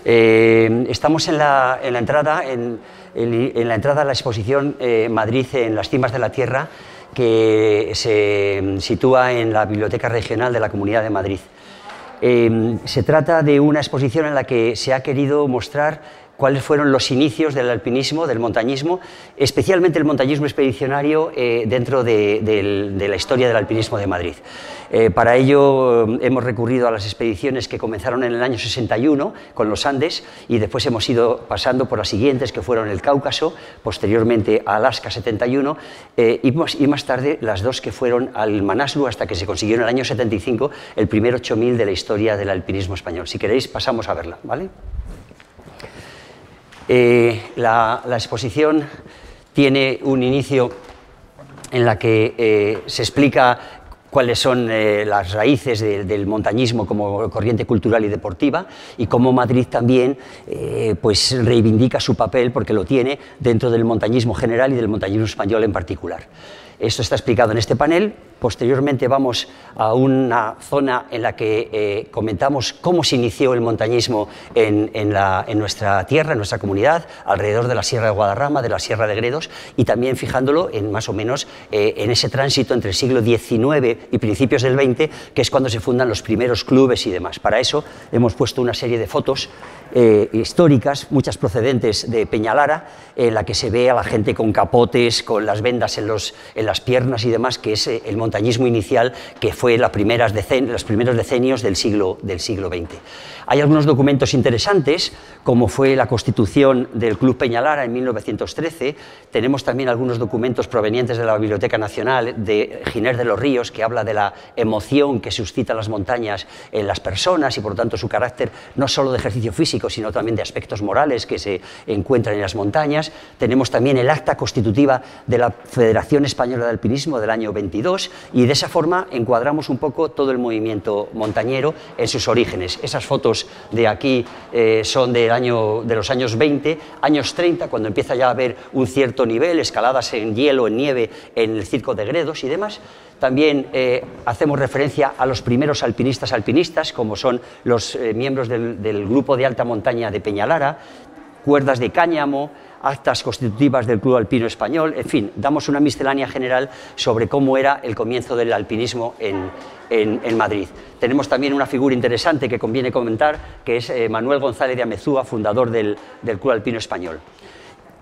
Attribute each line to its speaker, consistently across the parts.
Speaker 1: Estamos en la entrada a la exposición Madrid en las cimas de la Tierra, que se sitúa en la Biblioteca Regional de la Comunidad de Madrid. Se trata de una exposición en la que se ha querido mostrar cuáles fueron los inicios del alpinismo, del montañismo, especialmente el montañismo expedicionario dentro de la historia del alpinismo de Madrid. Para ello hemos recurrido a las expediciones que comenzaron en el año 61 con los Andes y después hemos ido pasando por las siguientes, que fueron el Cáucaso, posteriormente a Alaska 71 y más tarde las dos que fueron al Manaslu, hasta que se consiguió en el año 75 el primer 8000 de la historia del alpinismo español. Si queréis pasamos a verla, ¿vale? La exposición tiene un inicio en la que se explica cuáles son las raíces del montañismo como corriente cultural y deportiva, y cómo Madrid también pues reivindica su papel, porque lo tiene, dentro del montañismo general y del montañismo español en particular. Esto está explicado en este panel. Posteriormente vamos a una zona en la que comentamos cómo se inició el montañismo en nuestra tierra, en nuestra comunidad, alrededor de la Sierra de Guadarrama, de la Sierra de Gredos, y también fijándolo en más o menos en ese tránsito entre el siglo XIX y principios del XX, que es cuando se fundan los primeros clubes y demás. Para eso hemos puesto una serie de fotos históricas, muchas procedentes de Peñalara, en la que se ve a la gente con capotes, con las vendas en las piernas y demás, que es el montañismo inicial, que fue los primeros decenios del siglo XX. Hay algunos documentos interesantes, como fue la constitución del Club Peñalara en 1913. Tenemos también algunos documentos provenientes de la Biblioteca Nacional de Giner de los Ríos, que habla de la emoción que suscitan las montañas en las personas y por tanto su carácter no solo de ejercicio físico, sino también de aspectos morales que se encuentran en las montañas. Tenemos también el acta constitutiva de la Federación Española de Alpinismo del año 22, y de esa forma encuadramos un poco todo el movimiento montañero en sus orígenes. Esas fotos de aquí son de los años 20, años 30, cuando empieza ya a haber un cierto nivel, escaladas en hielo, en nieve, en el Circo de Gredos y demás. También hacemos referencia a los primeros alpinistas, como son los miembros del grupo de alta montaña de Peñalara, cuerdas de cáñamo, actas constitutivas del Club Alpino Español. En fin, damos una miscelánea general sobre cómo era el comienzo del alpinismo en Madrid. Tenemos también una figura interesante que conviene comentar, que es Manuel González de Amezúa, fundador del Club Alpino Español.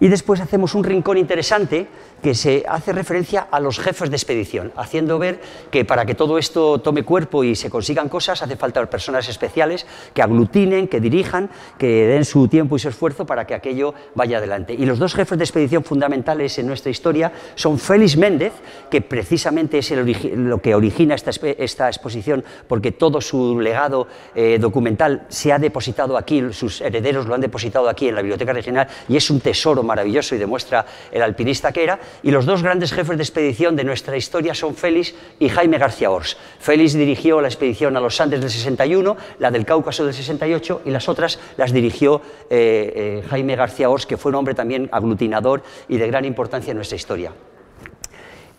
Speaker 1: Y después hacemos un rincón interesante que se hace referencia a los jefes de expedición, haciendo ver que para que todo esto tome cuerpo y se consigan cosas hace falta personas especiales que aglutinen, que dirijan, que den su tiempo y su esfuerzo para que aquello vaya adelante. Y los dos jefes de expedición fundamentales en nuestra historia son Félix Méndez, que precisamente es lo que origina esta exposición, porque todo su legado documental se ha depositado aquí, sus herederos lo han depositado aquí en la Biblioteca Regional, y es un tesoro maravilloso y demuestra el alpinista que era. Y los dos grandes jefes de expedición de nuestra historia son Félix y Jaime García Ors. Félix dirigió la expedición a los Andes del 61, la del Cáucaso del 68, y las otras las dirigió Jaime García Ors, que fue un hombre también aglutinador y de gran importancia en nuestra historia.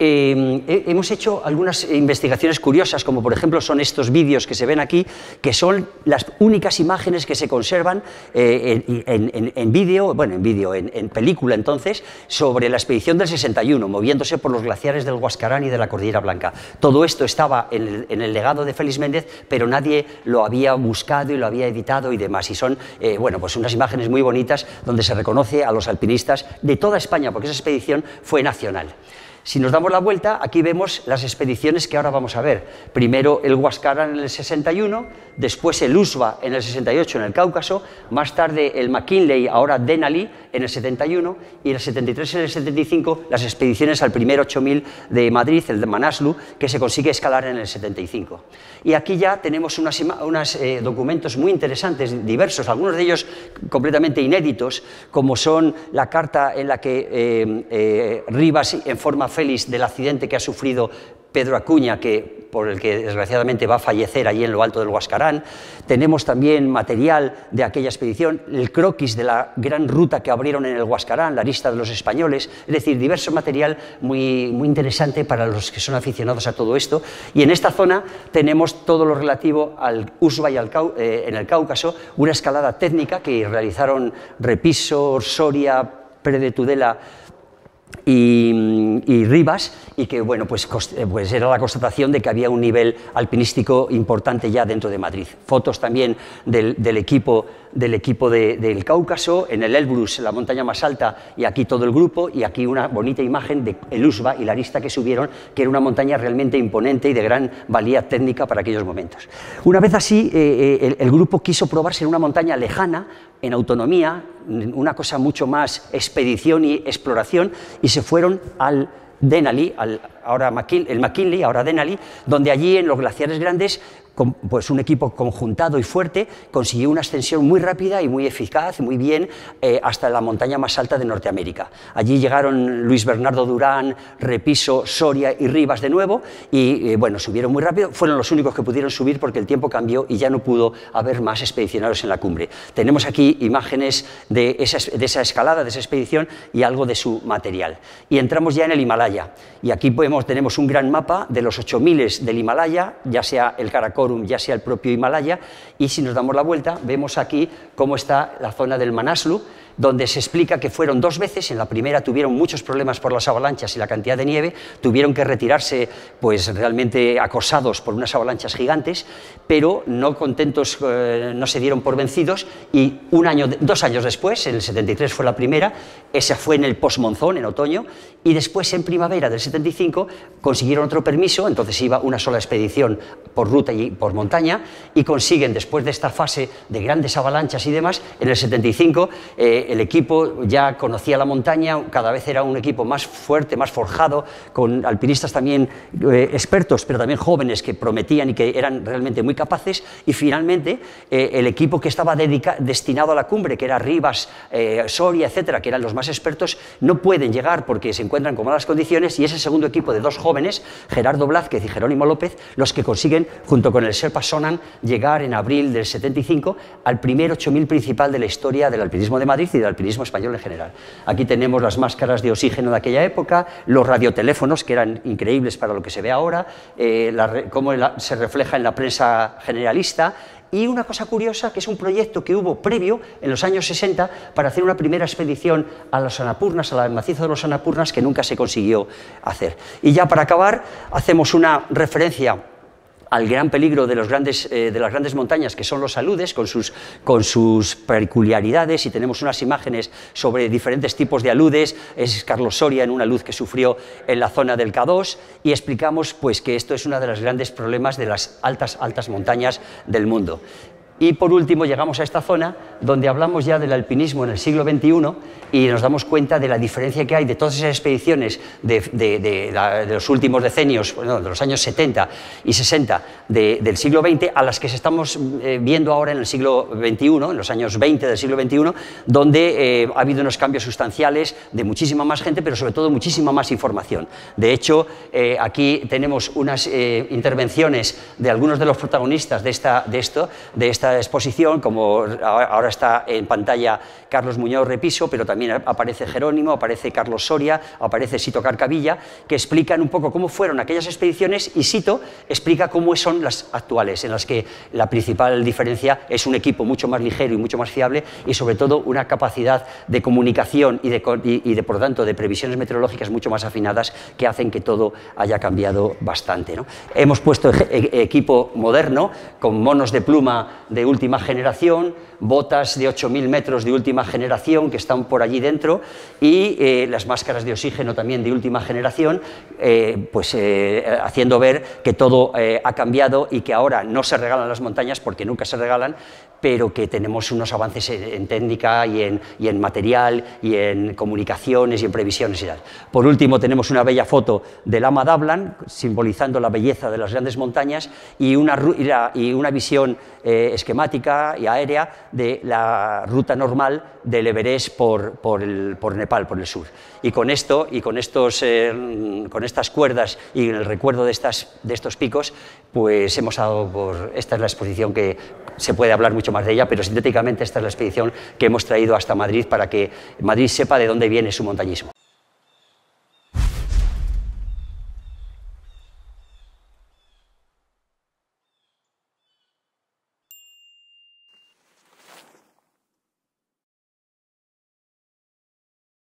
Speaker 1: Hemos hecho algunas investigaciones curiosas, como por ejemplo son estos vídeos que se ven aquí, que son las únicas imágenes que se conservan en película entonces, sobre la expedición del 61, moviéndose por los glaciares del Huascarán y de la Cordillera Blanca. Todo esto estaba en el legado de Félix Méndez, pero nadie lo había buscado y lo había editado y demás. Y son pues unas imágenes muy bonitas donde se reconoce a los alpinistas de toda España, porque esa expedición fue nacional. Si nos damos la vuelta, aquí vemos las expediciones que ahora vamos a ver. Primero el Huascarán en el 61, después el USBA en el 68 en el Cáucaso, más tarde el McKinley, ahora Denali, en el 71, y en el 73 y en el 75 las expediciones al primer 8000 de Madrid, el de Manaslu, que se consigue escalar en el 75. Y aquí ya tenemos unos documentos muy interesantes, diversos, algunos de ellos completamente inéditos, como son la carta en la que Rivas informa a Félix del accidente que ha sufrido Pedro Acuña, por el que desgraciadamente va a fallecer allí en lo alto del Huascarán. Tenemos también material de aquella expedición, el croquis de la gran ruta que abrieron en el Huascarán, la lista de los españoles, es decir, diverso material muy interesante para los que son aficionados a todo esto. Y en esta zona tenemos todo lo relativo al USBA y en el Cáucaso, una escalada técnica que realizaron Repiso, Soria, Pérez de Tudela y Rivas, y que bueno, pues era la constatación de que había un nivel alpinístico importante ya dentro de Madrid. Fotos también del equipo del Cáucaso, en el Elbrus, la montaña más alta, y aquí todo el grupo, y aquí una bonita imagen del USBA y la arista que subieron, que era una montaña realmente imponente y de gran valía técnica para aquellos momentos. Una vez así, el grupo quiso probarse en una montaña lejana, en autonomía, una cosa mucho más expedición y exploración, y se fueron al Denali, el McKinley, ahora Denali, donde allí en los glaciares grandes, pues un equipo conjuntado y fuerte consiguió una ascensión muy rápida y muy eficaz, muy bien, hasta la montaña más alta de Norteamérica. Allí llegaron Luis Bernardo Durán, Repiso, Soria y Rivas de nuevo, y bueno, subieron muy rápido, fueron los únicos que pudieron subir porque el tiempo cambió y ya no pudo haber más expedicionarios en la cumbre. Tenemos aquí imágenes de esa escalada, de esa expedición, y algo de su material. Y entramos ya en el Himalaya, y aquí tenemos un gran mapa de los 8000 del Himalaya, ya sea el Karakorum, ya sea el propio Himalaya, y si nos damos la vuelta, vemos aquí cómo está la zona del Manaslu, donde se explica que fueron 2 veces, en la primera tuvieron muchos problemas por las avalanchas y la cantidad de nieve, tuvieron que retirarse pues realmente acosados por unas avalanchas gigantes, pero no contentos, no se dieron por vencidos, y 2 años después, en el 73 fue la primera, esa fue en el post-monzón, en otoño, y después en primavera del 75 consiguieron otro permiso, entonces iba una sola expedición por ruta y por montaña, y consiguen, después de esta fase de grandes avalanchas y demás, en el 75 el equipo ya conocía la montaña, cada vez era un equipo más fuerte, más forjado, con alpinistas también expertos, pero también jóvenes que prometían y que eran realmente muy capaces, y finalmente el equipo que estaba destinado a la cumbre, que era Rivas, Soria, etcétera, que eran los más expertos, no pueden llegar porque se encuentran con malas condiciones, y ese segundo equipo de 2 jóvenes, Gerardo Blázquez y Jerónimo López, los que consiguen, junto con el Sherpa Sonan, llegar en abril del 75 al primer 8000 principal de la historia del alpinismo de Madrid y del alpinismo español en general. Aquí tenemos las máscaras de oxígeno de aquella época, los radioteléfonos, que eran increíbles para lo que se ve ahora, cómo se refleja en la prensa generalista, y una cosa curiosa, que es un proyecto que hubo previo, en los años 60, para hacer una primera expedición a los Annapurnas, al macizo de los Annapurnas, que nunca se consiguió hacer. Y ya para acabar, hacemos una referencia al gran peligro de las grandes montañas, que son los aludes, con sus peculiaridades, y tenemos unas imágenes sobre diferentes tipos de aludes. Es Carlos Soria en una alud que sufrió en la zona del K2, y explicamos pues que esto es uno de los grandes problemas de las altas montañas del mundo. Y por último llegamos a esta zona donde hablamos ya del alpinismo en el siglo XXI, y nos damos cuenta de la diferencia que hay de todas esas expediciones de los últimos decenios, bueno, de los años 70 y 60 del siglo XX, a las que estamos viendo ahora en el siglo XXI, en los años 20 del siglo XXI, donde ha habido unos cambios sustanciales de muchísima más gente, pero sobre todo muchísima más información. De hecho, aquí tenemos unas intervenciones de algunos de los protagonistas de esta exposición, como ahora está en pantalla Carlos Muñoz Repiso, pero también aparece Jerónimo, aparece Carlos Soria, aparece Sito Carcavilla, que explican un poco cómo fueron aquellas expediciones, y Sito explica cómo son las actuales, en las que la principal diferencia es un equipo mucho más ligero y mucho más fiable, y sobre todo una capacidad de comunicación y por lo tanto de previsiones meteorológicas mucho más afinadas, que hacen que todo haya cambiado bastante, ¿no? Hemos puesto equipo moderno, con monos de pluma de última generación, botas de 8000 metros de última generación que están por allí dentro, y las máscaras de oxígeno también de última generación, haciendo ver que todo ha cambiado, y que ahora no se regalan las montañas, porque nunca se regalan, pero que tenemos unos avances en técnica y en material y en comunicaciones y en previsiones y tal. Por último, tenemos una bella foto del Lama Dablan, simbolizando la belleza de las grandes montañas, y una visión escrita
Speaker 2: esquemática y aérea de la ruta normal del Everest por Nepal, por el sur. Y con esto, con estas cuerdas y el recuerdo de estos picos, pues hemos dado por... Esta es la exposición que se puede hablar mucho más de ella, pero sintéticamente esta es la expedición que hemos traído hasta Madrid para que Madrid sepa de dónde viene su montañismo.